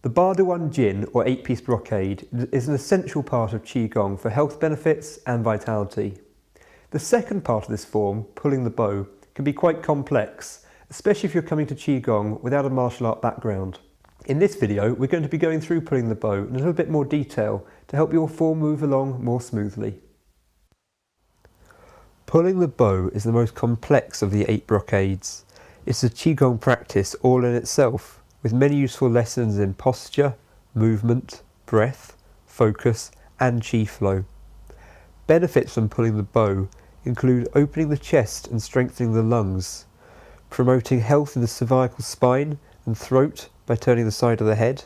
The Ba Duan Jin, or 8-piece brocade, is an essential part of Qigong for health benefits and vitality. The second part of this form, pulling the bow, can be quite complex, especially if you're coming to Qigong without a martial art background. In this video, we're going to be going through pulling the bow in a little bit more detail to help your form move along more smoothly. Pulling the bow is the most complex of the 8 brocades. It's a Qigong practice all in itself, with many useful lessons in posture, movement, breath, focus and Qi flow. Benefits from pulling the bow include opening the chest and strengthening the lungs, promoting health in the cervical spine and throat by turning the side of the head,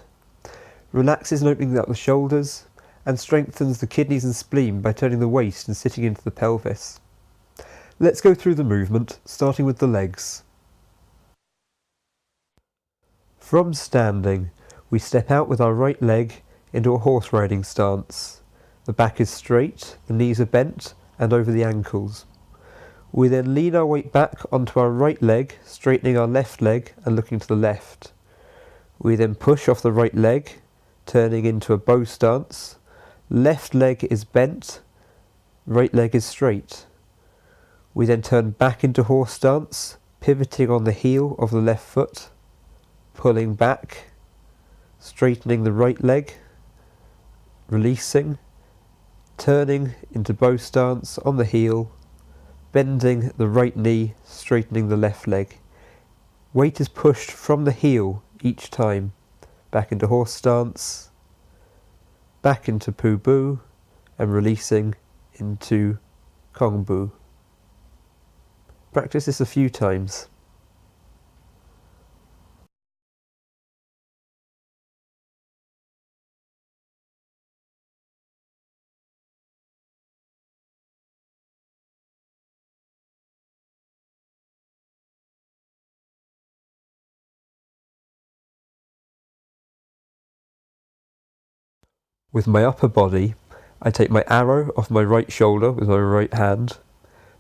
relaxes and opening up the shoulders, and strengthens the kidneys and spleen by turning the waist and sitting into the pelvis. Let's go through the movement, starting with the legs. From standing, we step out with our right leg into a horse riding stance. The back is straight, the knees are bent and over the ankles. We then lean our weight back onto our right leg, straightening our left leg and looking to the left. We then push off the right leg, turning into a bow stance. Left leg is bent, right leg is straight. We then turn back into horse stance, pivoting on the heel of the left foot, pulling back, straightening the right leg, releasing, turning into bow stance on the heel, bending the right knee, straightening the left leg. Weight is pushed from the heel each time, back into horse stance, back into Pu Bu, and releasing into Gong Bu. Practice this a few times. With my upper body, I take my arrow off my right shoulder with my right hand,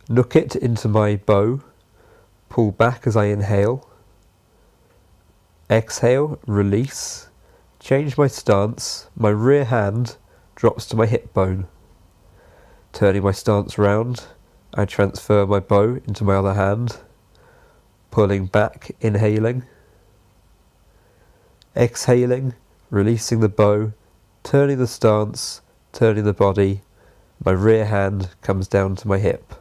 nook it into my bow, pull back as I inhale, exhale, release, change my stance, my rear hand drops to my hip bone. Turning my stance round, I transfer my bow into my other hand, pulling back, inhaling, exhaling, releasing the bow, turning the stance, turning the body, my rear hand comes down to my hip.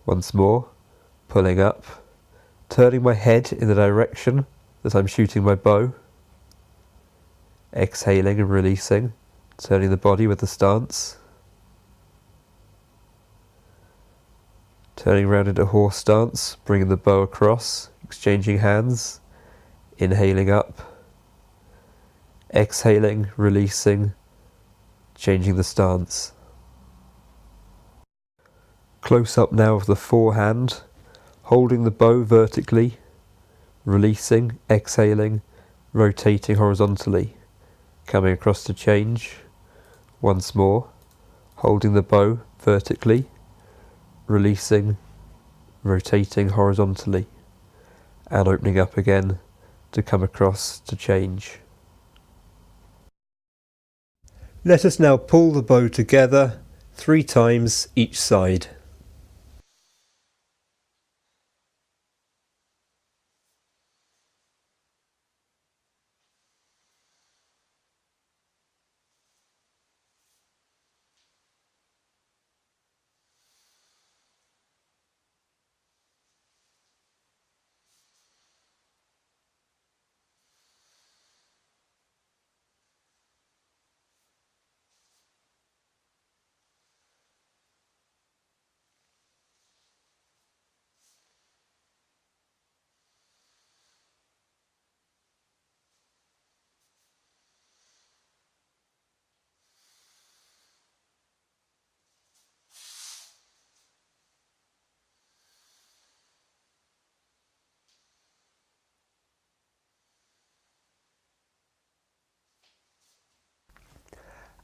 Once more, pulling up, turning my head in the direction that I'm shooting my bow, exhaling and releasing, turning the body with the stance, turning around into horse stance, bringing the bow across, exchanging hands, inhaling up, exhaling, releasing, changing the stance. Close up now of the forehand, holding the bow vertically, releasing, exhaling, rotating horizontally, coming across to change. Once more, holding the bow vertically, releasing, rotating horizontally, and opening up again to come across to change. Let us now pull the bow together 3 times each side.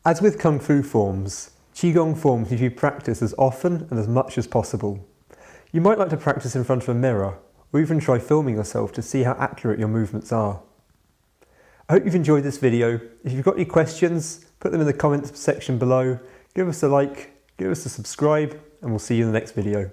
As with Kung Fu forms, Qigong forms need to be practiced as often and as much as possible. You might like to practice in front of a mirror, or even try filming yourself to see how accurate your movements are. I hope you've enjoyed this video. If you've got any questions, put them in the comments section below. Give us a like, give us a subscribe, and we'll see you in the next video.